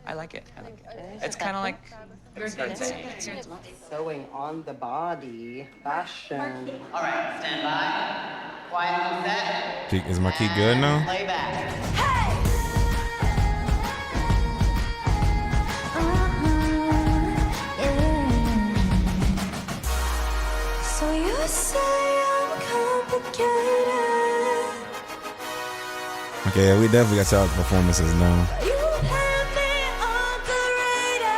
I like it. I like it. It's kind of like. Sewing on the body, fashion. All right, stand by. Quiet on set. Is Marquis good now? Playback. So you say I'm complicated. Okay, yeah, we definitely got y'all performances now. You have me underrated.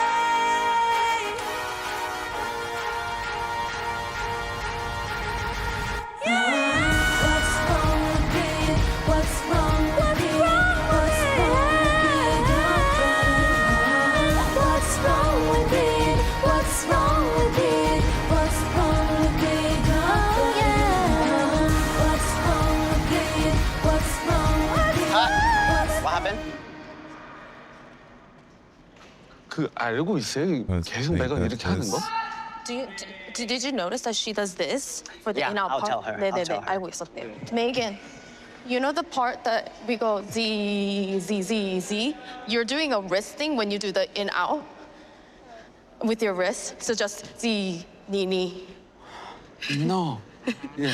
What's wrong with me? What's wrong with me? What's wrong with me? What's wrong with me? What's wrong with me? Oh yeah. What's wrong with me? What's wrong with me? What happened? 그 알고 있어요? 계속 매번 이렇게 하는 거? Did you notice that she does this for the Yeah, in-out I'll part? tell her. 네, I'll 네, tell 네. her. 알고 있었대요. Megan, you know the part that we go Z, Z, Z, Z? You're doing a wrist thing when you do the in-out with your wrist. So just Z, ni, ni. No. 예.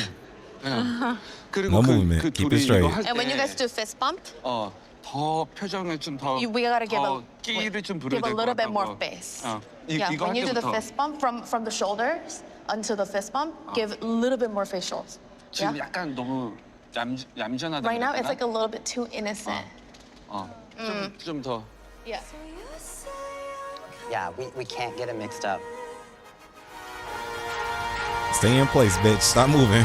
Uh-huh. 그리고 No movement. Keep it straight. And when you guys do fist bump, 더 표정을 좀 더. we gotta give 더 끼를 좀 부려야 give a 될것 little bit more 같다고. face. 이거 When 할 you do the 때부터. fist bump from the shoulders unto the fist bump, give a little bit more facials. 지금 Yeah? 약간 너무 얌전하다. Right now, it's 그랬구나. like a little bit too innocent. 좀 더. Yeah. Yeah, we can't get it mixed up. Stay in place, bitch. Stop moving.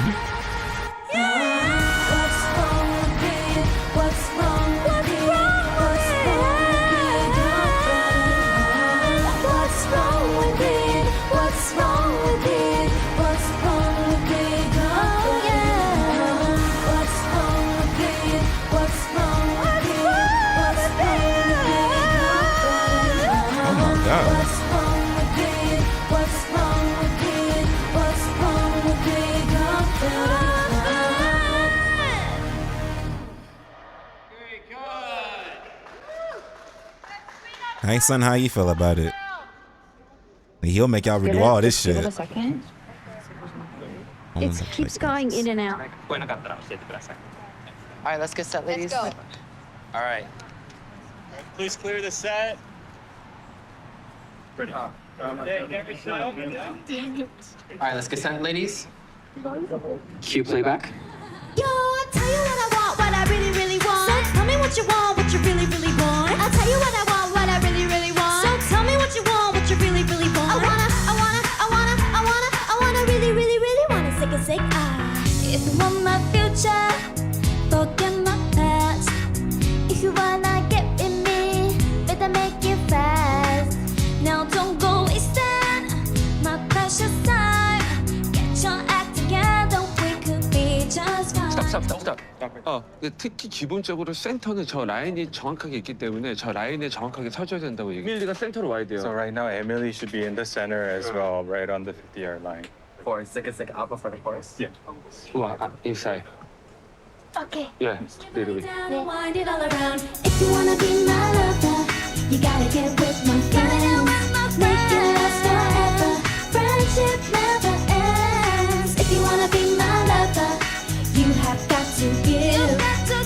What's wrong with me? What's wrong with me? What's wrong with me? What's wrong with me? What's wrong with me? Oh yeah. What's wrong with me? What's wrong with me? What's wrong with me? Oh my God. What's wrong with me? What's wrong with me? What's wrong with me? Hey, son, how you feel about it? He'll make y'all redo all this Give it shit. a second. Oh, It keeps going in and out. All right, let's get set, ladies. All right. Please clear the set. All right, let's get set, ladies. Cue playback. Yo, I'll tell you what I want, what I really, really want. So tell me what you want, what you really, really want. I'll tell you what I want, what I really, really want. So tell me what you want, what you really, really want. I wanna really, really, really wanna sick. If you want my future, forget my past. If you wanna get with me, better make it fast. Now don't go wasting my precious time. Get your act together, we could be just fine. 스탑. 특히 기본적으로 센터는 저 라인이 정확하게 있기 때문에 저 라인에 정확하게 서줘야 된다고 얘기해요. 에밀리가 센터로 와야 돼요. So right now, Emily should be in the center as well, right on the 50-yard line. For sick out before the chorus. Yeah. 우와, inside. Okay. Yeah, literally. Down and wind it all around. If you wanna be my lover, you gotta get with my friends. Make it last forever. Friendship never ends. If you wanna be my lover, you have got to give.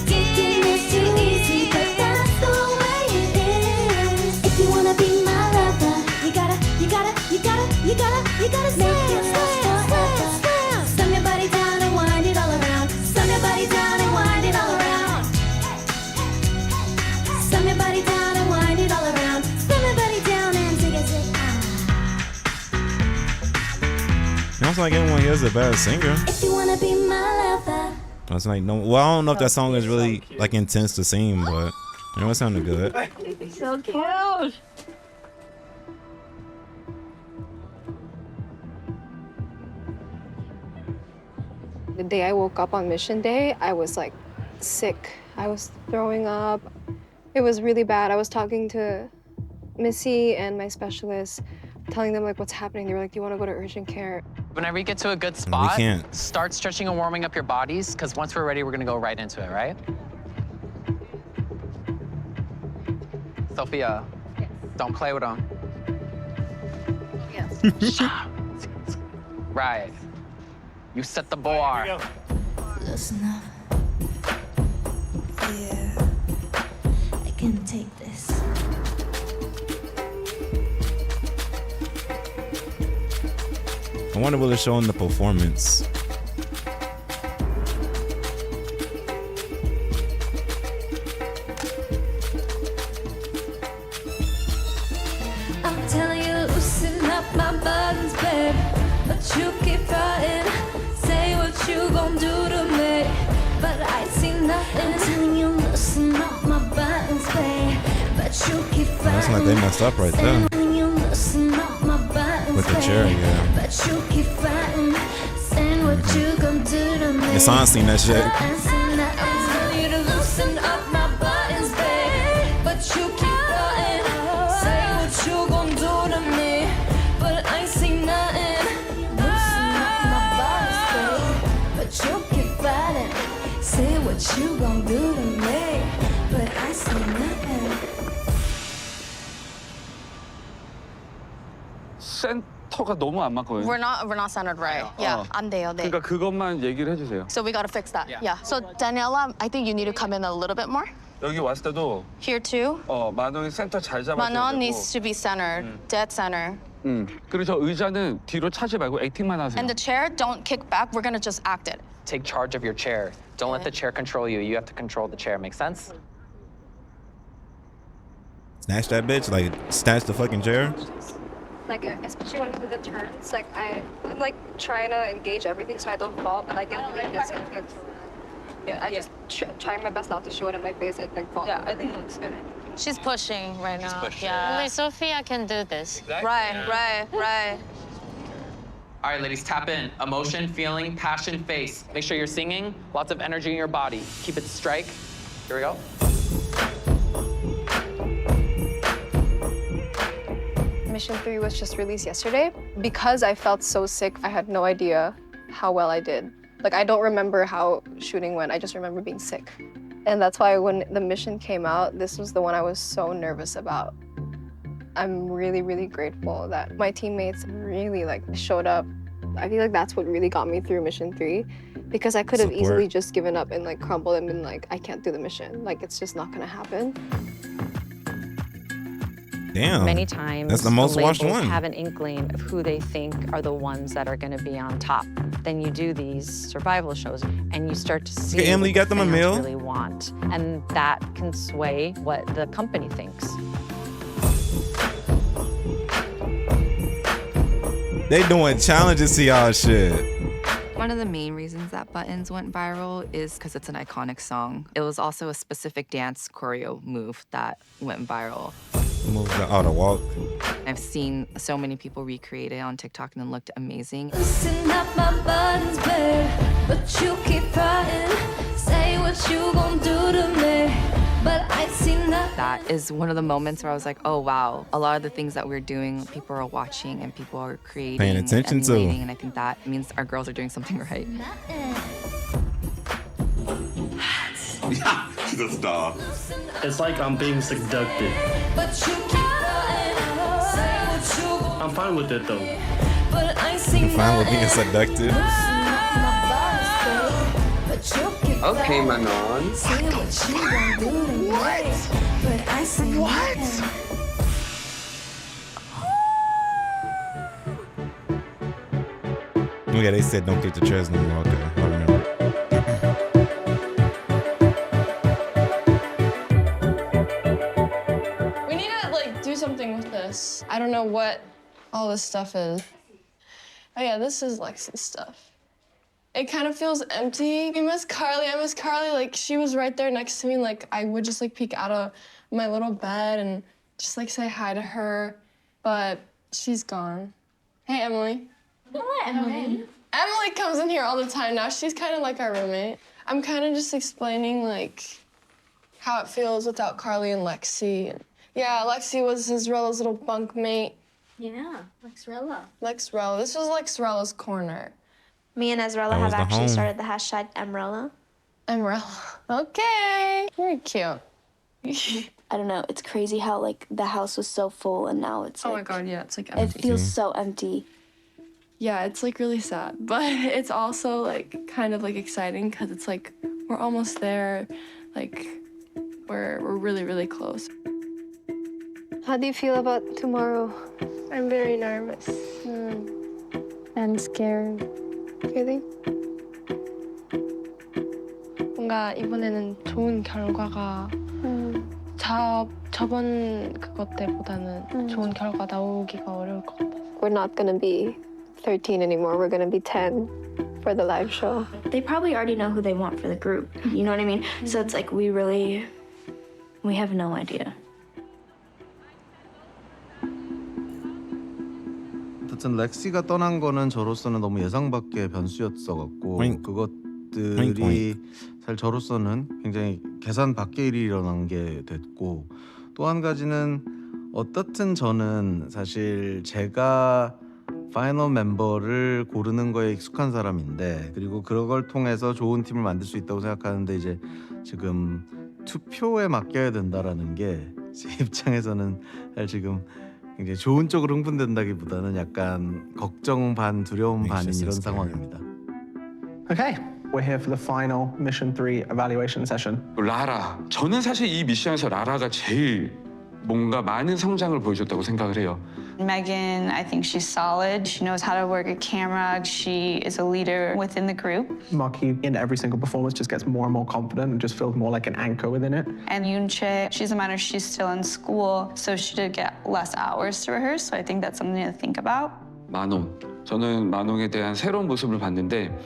Taking is too easy, but that's the way it is. If you wanna be my lover, you gotta make it last forever. Slam your body down and wind it all around. Slam your body down and wind it all around. Slam your body down and wind it all around. Slam your body down and take a sip. Sounds like everyone here is a bad singer. If you wanna be my lover. It's like no. Well, I don't know if that song is really like intense to sing, but you know it sounded good. So cute. The day I woke up on mission day, I was like sick. I was throwing up. It was really bad. I was talking to Missy and my specialist, telling them like what's happening. They were like, do you want to go to urgent care? Whenever you get to a good spot, can't. start stretching and warming up your bodies, because once we're ready, we're gonna go right into it, right? Sophia, don't play with them. Yes. Right. You set the bar. Listen up. Yeah, I can take this. I wonder will it show in the performance. I'm telling you, loosen up my buttons, babe. But you keep fighting. Say what you gon' do to me. But I see nothing. I'm telling you, loosen up my buttons, babe. But you keep fighting. That's like they messed up right there. With the chair, yeah. But you keep fighting. Saying what you gon' do to me. It's on seen that shit. I'm telling you to loosen up my buttons, babe. But you keep fighting. Say what you gon' do to me. But I see nothing. Loosen up my buttons, babe. But you keep fighting. Say what you gon' do to me. But I see nothing. 센터가 너무 안 맞거든요. We're not centered right. Yeah, 안 돼요. 네. 그러니까 그것만 얘기를 해주세요. So we gotta fix that. Yeah. So Daniela, I think you need to come in a little bit more. 여기 왔을 때도 Here too. 만원이 센터 잘 잡아줘야 Manon 되고. needs to be centered, dead center. 그리고 저 의자는 뒤로 차지 말고 액팅만 하세요. And the chair, don't kick back. We're gonna just act it. Take charge of your chair. Don't let the chair control you. You have to control the chair. Make sense? Snatch that bitch, like snatch the fucking chair. Like especially when we do the turns, like I'm like trying to engage everything so I don't fall, but I get really disconnected. Yeah, I just trying my best not to show it in my face and like fall. Yeah, I think it looks good. She's pushing right now. Only Yeah. Sophia can do this. Right. All right, ladies, tap in. Emotion, feeling, passion, face. Make sure you're singing. Lots of energy in your body. Keep it strike. Here we go. Mission 3 was just released yesterday. Because I felt so sick, I had no idea how well I did. Like, I don't remember how shooting went. I just remember being sick. And that's why when the mission came out, this was the one I was so nervous about. I'm really, really grateful that my teammates really like showed up. I feel like that's what really got me through mission 3, because I could have easily just given up and like crumbled and been like, I can't do the mission. Like, it's just not gonna happen. Damn. Many times, that's the most watched labels one. have an inkling of who they think are the ones that are going to be on top. Then you do these survival shows, and you start to see Okay, Emily, you got them a what meal? fans really want, and that can sway what the company thinks. They doing challenges to y'all shit. One of the main reasons that Buttons went viral is because it's an iconic song. It was also a specific dance choreo move that went viral. Move the walk. I've seen so many people recreate it on TikTok and it looked amazing. Loosen up my buttons, babe. But you keep fighting. Say what you gon' do to me. But I see nothing. That is one of the moments where I was like, oh wow, a lot of the things that we're doing, people are watching and people are creating, Paying attention and to. emulating, and I think that means our girls are doing something right. Yeah, she's a star. It's like I'm being seducted. But you keep fighting. Say what you gon' I'm fine with it though. But I see I'm fine with being nothing. seductive. Okay, Manon. Say what you gon' do to me. But I see nothing. Oh yeah, they said don't kick the chairs no more. Okay, I remember. We need to like do something with this. I don't know what all this stuff is. Oh yeah, this is Lexie's stuff. It kind of feels empty. I miss Carly. Like, she was right there next to me. Like, I would just like peek out of my little bed and just like say hi to her. But she's gone. Hey, Emily. Hello, Emily. Emily comes in here all the time now. She's kind of like our roommate. I'm kind of just explaining like how it feels without Carly and Lexie. Yeah, Lexie was Rella's little bunk mate. Yeah, Lexrella. Lexrella. This was Lexrella's corner. Me and Ezrella have actually started the hashtag Emrella. Emrella. Okay. Very cute. I don't know. It's crazy how like the house was so full and now it's like. Oh my God, yeah, it's like empty. It feels so empty. Yeah, it's like really sad, but it's also like kind of like exciting because it's like we're almost there. Like we're really, really close. How do you feel about tomorrow? I'm very nervous. And scared. Really? 뭔가 이번에는 좋은 결과가 저번 그것 때보다는 좋은 결과 나오기가 어려울 것 같아서. We're not gonna be 13 anymore. We're gonna be 10 for the live show. They probably already know who they want for the group. You know what I mean? So it's like we have no idea. 어쨌든 렉시가 떠난 거는 저로서는 너무 예상 밖의 변수였어갖고 그것들이 사실 저로서는 굉장히 계산 밖의 일이 일어난 게 됐고 또 한 가지는 어떻든 저는 사실 제가 파이널 멤버를 고르는 거에 익숙한 사람인데 그리고 그걸 통해서 좋은 팀을 만들 수 있다고 생각하는데 이제 지금 투표에 맡겨야 된다라는 게 제 입장에서는 사실 지금 굉장히 좋은 쪽으로 흥분된다기보다는 약간 걱정 반 두려움 반인 이런 상황입니다. Okay, we're here for the final Mission 3 evaluation session. 라라. 저는 사실 이 미션에서 라라가 제일 뭔가 많은 성장을 보여줬다고 생각을 해요. Megan, I think she's solid. She knows how to work a camera. She is a leader within the group. Marquis in every single performance just gets more and more confident and just feels more like an anchor within it. And Yoonchae, she's a minor, she's still in school, so she did get less hours to rehearse, so I think that's something to think about. 만홍. 저는 만홍에 대한 새로운 모습을 봤는데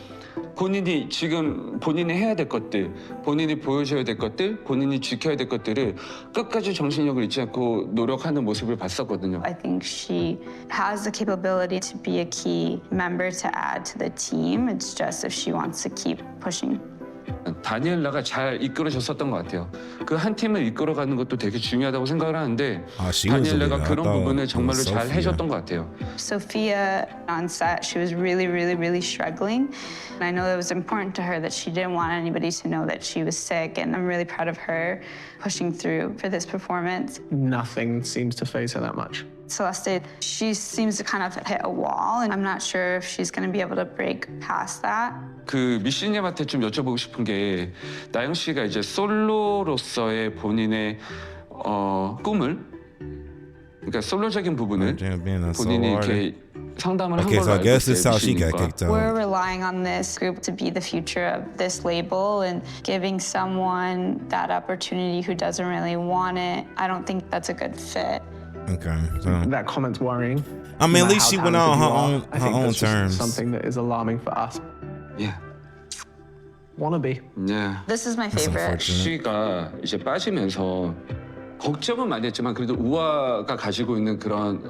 본인이 지금 본인이 해야 될 것들, 본인이 보여줘야 될 것들, 본인이 지켜야 될 것들을 끝까지 정신력을 잃지 않고 노력하는 모습을 봤었거든요. I think she has the capability to be a key member to add to the team. It's just if she wants to keep pushing. 다니엘라가 잘 이끌어줬었던 것 같아요. 그 한 팀을 이끌어가는 것도 되게 중요하다고 생각을 하는데 다니엘라가 그런 부분을 정말로 잘 해줬던 것 같아요. Sophia on set, she was really struggling. And I know that it was important to her that she didn't want anybody to know that she was sick. And I'm really proud of her pushing through for this performance. Nothing seems to faze her that much. Celeste, she seems to kind of hit a wall, and I'm not sure if she's going to be able to break past that. 그 미신님한테 좀 여쭤보고 싶은 게 나영 씨가 이제 솔로로서의 본인의 꿈을, 그러니까 솔로적인 부분을 본인이 이렇게 상담을 한 걸로 알고 있어요. We're relying on this group to be the future of this label, and giving someone that opportunity who doesn't really want it, I don't think that's a good fit. Okay, so that comment's worrying. I mean, at least she went out on her own terms. Something that is alarming for us. Yeah. Wannabe. Yeah. This is my favorite. 씨가 이제 빠지면서 걱정은 많이 했지만 그래도 우아가 가지고 있는 그런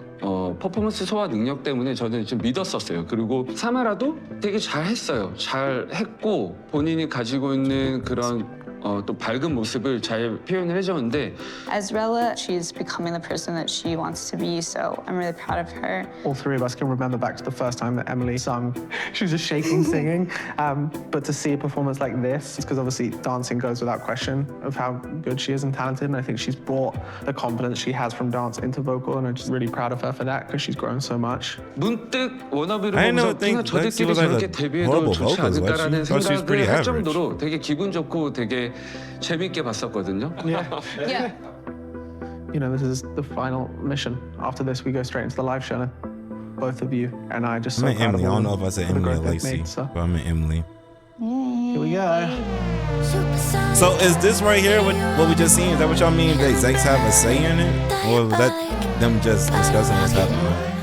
퍼포먼스 소화 능력 때문에 저는 좀 믿었었어요. 그리고 사마라도 되게 잘했어요. 잘했고 본인이 가지고 있는 그런 또 밝은 모습을 잘 표현을 해줬는데 Ezrella, she's becoming the person that she wants to be, so I'm really proud of her. All three of us can remember back to the first time that Emily sung. She was just shaking singing. But to see a performance like this, because obviously dancing goes without question of how good she is and talented, and I think she's brought the confidence she has from dance into vocal, and I'm just really proud of her for that because she's grown so much. 문득 워너비를 보면서 그냥 저들끼리 저렇게 데뷔해도 좋지 않을까라는 생각을 할 정도로 되게 기분 좋고 되게 재밌게 봤었거든요. Yeah. You know, this is the final mission. After this, we go straight into the live show. Both of you and I just so proud Emily. of I don't know if I said Emily or Lexie, but I meant Emily. Here we go. So is this right here what we just seen? Is that what y'all mean? The execs have a say in it, or was that them just discussing what's happening?